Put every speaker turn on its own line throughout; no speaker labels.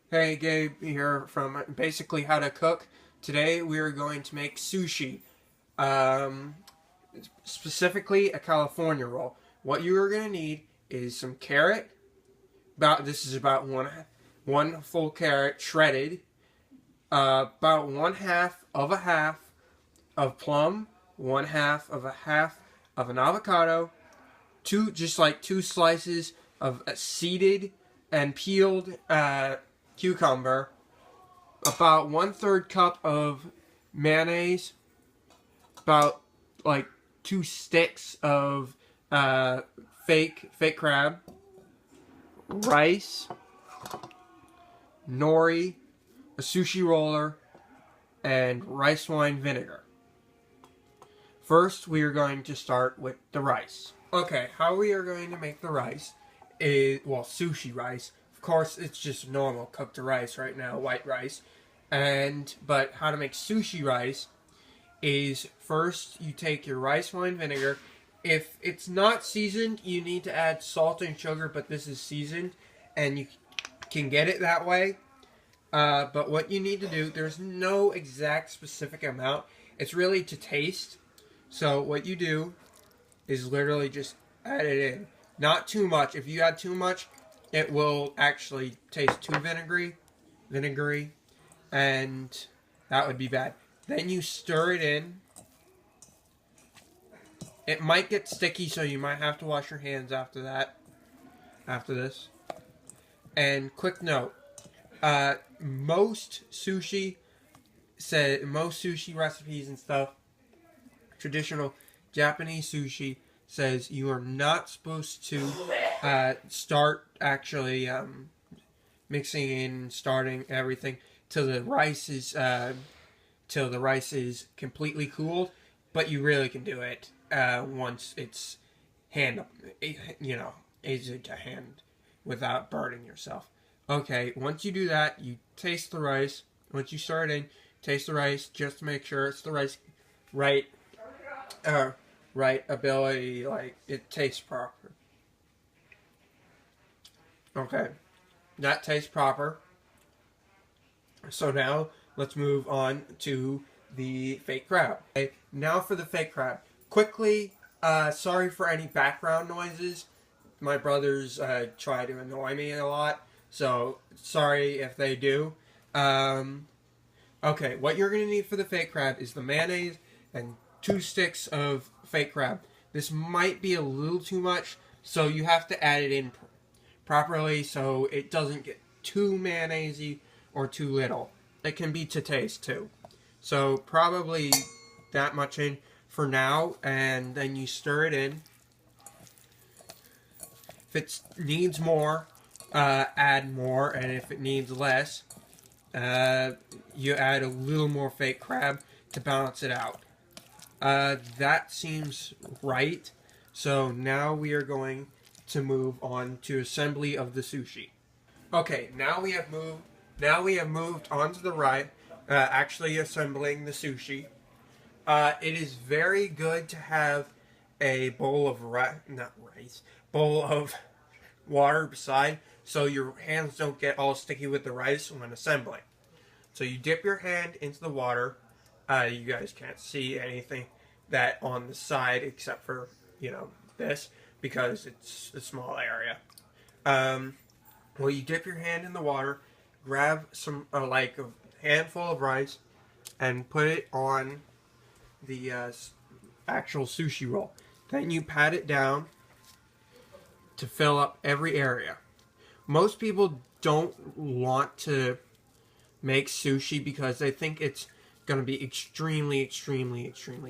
Hey, Gabe here from basically How to Cook. Today we are going to make sushi, um, specifically a California roll. What you are going to need is some carrot. This is about one full carrot shredded. About one half of plum, one half of an avocado, two slices of seeded and peeled cucumber, about 1/3 cup of mayonnaise, about like 2 sticks of uh, fake crab, rice, nori, a sushi roller, and rice wine vinegar. First, we are going to start with the rice. Okay, how we are going to make the rice is, well, sushi rice. Of course, it's just normal cooked rice right now, white rice. But how to make sushi rice is first you take your rice wine vinegar. If it's not seasoned, you need to add salt and sugar, but this is seasoned, and you can get it that way. But what you need to do, there's no exact specific amount. It's really to taste. So what you do is literally just add it in. Not too much. If you add too much, it will actually taste too vinegary, and that would be bad. Then you stir it in. It might get sticky, so you might have to wash your hands after this. And quick note, most sushi recipes and stuff, traditional Japanese sushi says you are not supposed to start actually mixing in, starting everything till the rice is completely cooled. But you really can do it once it's easy to hand without burning yourself. Okay, once you do that, you taste the rice. Once you start in, taste the rice just to make sure it's the right ability, like it tastes proper. Okay, that tastes proper. So now let's move on to the fake crab. Okay, now for the fake crab. Quickly, sorry for any background noises. My brothers try to annoy me a lot, so sorry if they do. Okay, what you're going to need for the fake crab is the mayonnaise and 2 sticks of fake crab. This might be a little too much, so you have to add it in properly so it doesn't get too mayonnaisey or too little. It can be to taste too. So probably that much in for now, and then you stir it in. If it needs more, add more, and if it needs less, you add a little more fake crab to balance it out. That seems right. So now we are going to move on to assembly of the sushi. Okay, now we have moved on to the right, actually assembling the sushi. It is very good to have a bowl of bowl of water beside, so your hands don't get all sticky with the rice when assembling. So you dip your hand into the water. You guys can't see anything that on the side except for this because it's a small area. Well, you dip your hand in the water, grab some like a handful of rice, and put it on the actual sushi roll. Then you pat it down to fill up every area. Most people don't want to make sushi because they think it's going to be extremely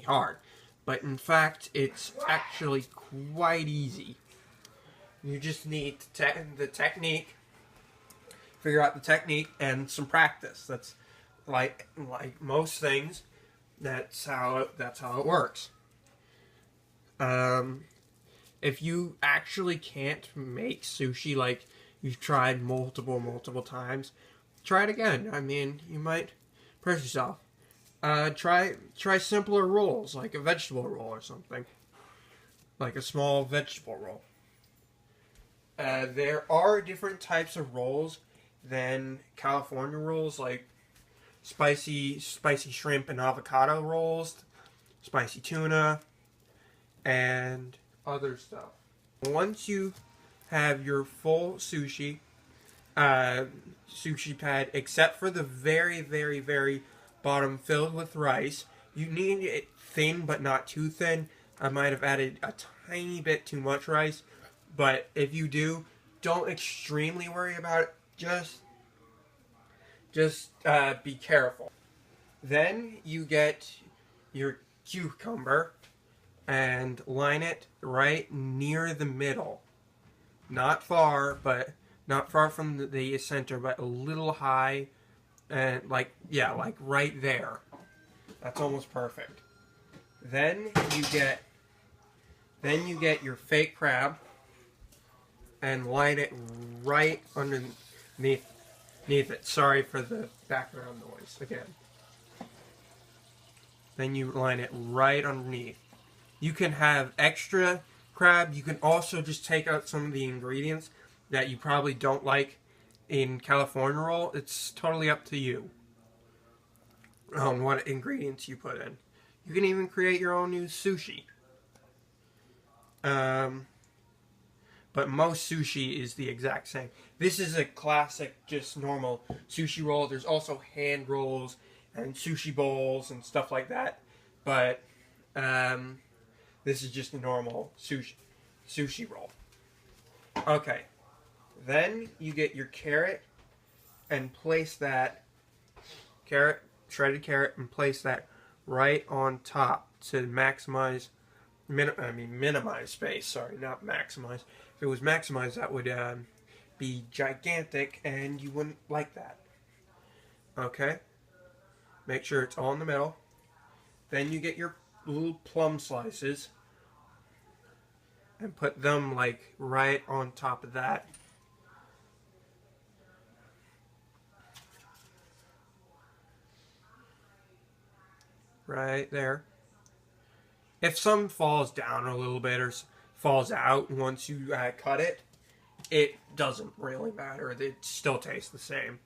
hard. But in fact, it's actually quite easy. You just need the technique, figure out the technique, and some practice. That's like most things. That's how it works. If you actually can't make sushi, like you've tried multiple times, try it again. I mean, you might press yourself. Try simpler rolls, like a vegetable roll or something, like a small vegetable roll. There are different types of rolls Then California rolls like spicy shrimp and avocado rolls, spicy tuna, and other stuff. Once you have your full sushi pad, except for the very, very, very bottom filled with rice, you need it thin but not too thin. I might have added a tiny bit too much rice, but if you do, don't extremely worry about it. Just be careful. Then you get your cucumber and line it right near the middle. Not far from the center, but a little high, and like right there. That's almost perfect. Then you get your fake crab and line it right underneath it. Sorry for the background noise again. Then you line it right underneath. You can have extra crab. You can also just take out some of the ingredients that you probably don't like in California roll. It's totally up to you on what ingredients you put in. You can even create your own new sushi. But most sushi is the exact same. This is a classic, just normal sushi roll. There's also hand rolls and sushi bowls and stuff like that. But this is just a normal sushi roll. Okay. Then you get your carrot and place that shredded carrot, and place that right on top to minimize space. Sorry, not maximize. If it was maximized, that would be gigantic, and you wouldn't like that. Okay? Make sure it's all in the middle. Then you get your little plum slices and put them like right on top of that. Right there. If some falls down a little bit or falls out once you cut it, it doesn't really matter. It still tastes the same.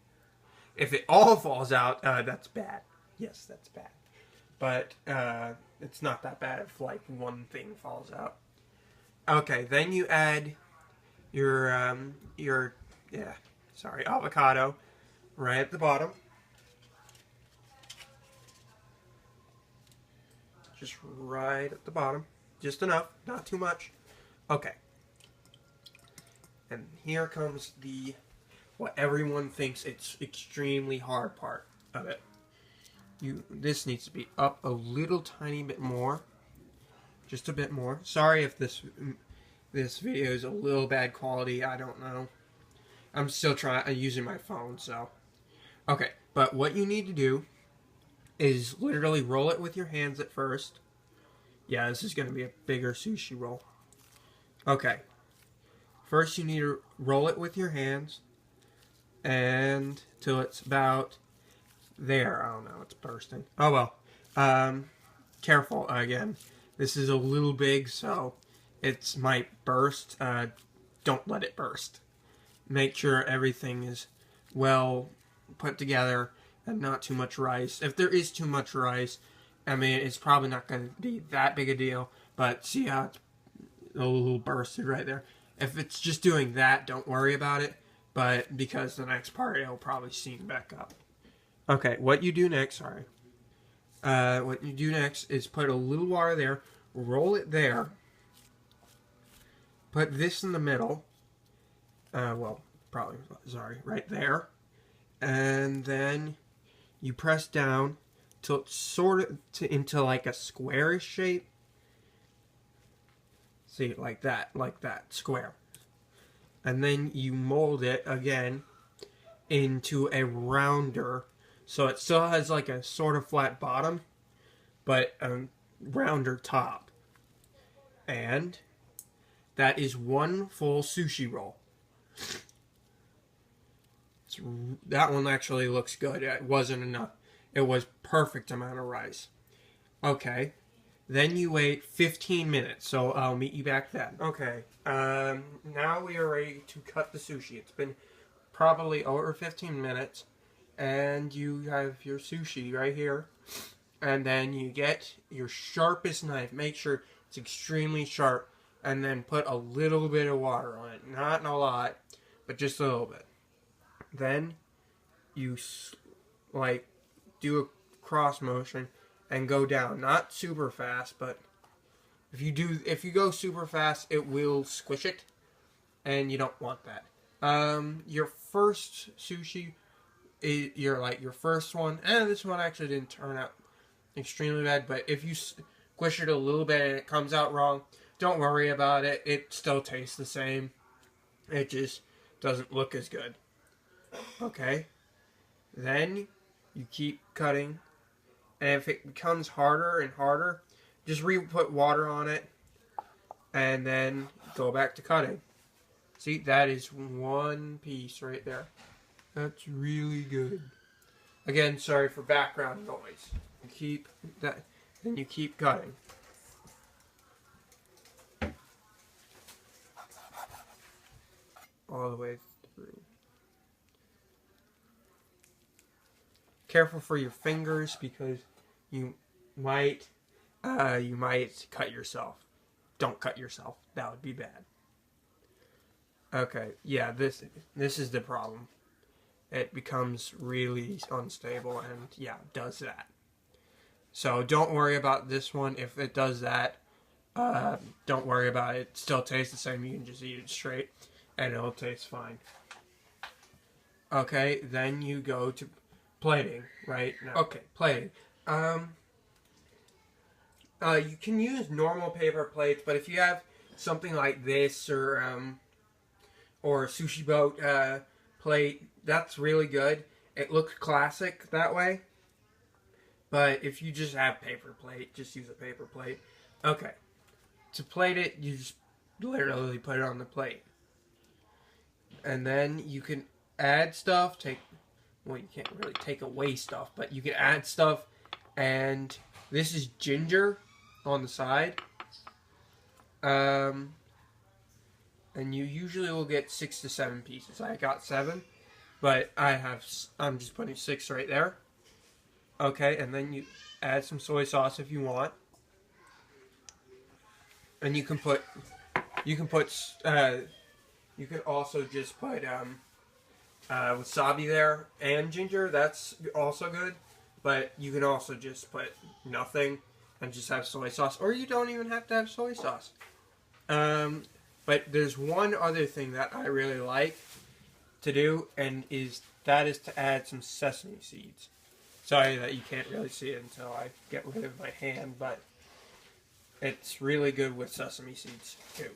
If it all falls out, that's bad. Yes, that's bad. But it's not that bad if like one thing falls out. Okay, then you add your avocado right at the bottom. Just right at the bottom. Just enough, not too much. Okay. And here comes what everyone thinks it's extremely hard part of it. This needs to be up a little tiny bit more. Just a bit more. Sorry if this video is a little bad quality. I don't know. I'm still using my phone, so. Okay, but what you need to do is literally roll it with your hands at first. Yeah, this is going to be a bigger sushi roll. Okay. First you need to roll it with your hands and till it's about there. Oh no, it's bursting. Oh well. Careful again. This is a little big, so it might burst. Don't let it burst. Make sure everything is well put together and not too much rice. If there is too much rice, I mean, it's probably not going to be that big a deal, but see how it's a little bursted right there. If it's just doing that, don't worry about it, but because the next part, it'll probably steam back up. Okay, what you do next, what you do next is put a little water there, roll it there, put this in the middle, right there, and then you press down till it's into like a squarish shape. See, like that, square. And then you mold it again into a rounder, so it still has like a sort of flat bottom, but a rounder top. And that is one full sushi roll. That one actually looks good. It wasn't enough. It was perfect amount of rice. Okay. Then you wait 15 minutes, so I'll meet you back then. Okay. Now we are ready to cut the sushi. It's been probably over 15 minutes, and you have your sushi right here. And then you get your sharpest knife. Make sure it's extremely sharp, and then put a little bit of water on it. Not a lot, but just a little bit. Then you like do a cross motion and go down. Not super fast, but if you go super fast, it will squish it, and you don't want that. Your first sushi is your first one, and this one actually didn't turn out extremely bad. But if you squish it a little bit and it comes out wrong, don't worry about it. It still tastes the same. It just doesn't look as good. Okay. Then you keep cutting, and if it becomes harder and harder, just put water on it, and then go back to cutting. See, that is one piece right there. That's really good. Again, sorry for background noise. You keep that, then you keep cutting. All the way through. Careful for your fingers because you might cut yourself. Don't cut yourself. That would be bad. Okay, yeah, this is the problem. It becomes really unstable, and yeah, it does that. So don't worry about this one. If it does that, don't worry about it. It still tastes the same. You can just eat it straight, and it'll taste fine. Okay, then you go to plating, right? No. Okay, plating. You can use normal paper plates, but if you have something like this or a sushi boat plate, that's really good. It looks classic that way. But if you just have paper plate, just use a paper plate. Okay. To plate it, you just literally put it on the plate. And then you can add stuff, well, you can't really take away stuff, but you can add stuff. And this is ginger on the side. And you usually will get 6 to 7 pieces. I got 7, but I'm just putting 6 right there. Okay, and then you add some soy sauce if you want. And you can also just put wasabi there and ginger. That's also good. But you can also just put nothing and just have soy sauce, or you don't even have to have soy sauce. But there's one other thing that I really like to do, and that is to add some sesame seeds. Sorry that you can't really see it until I get rid of my hand, but it's really good with sesame seeds too.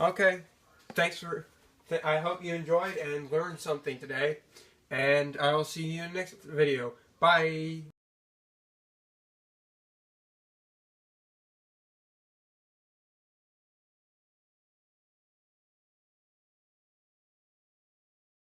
Okay, thanks I hope you enjoyed and learned something today, and I will see you in the next video. Bye!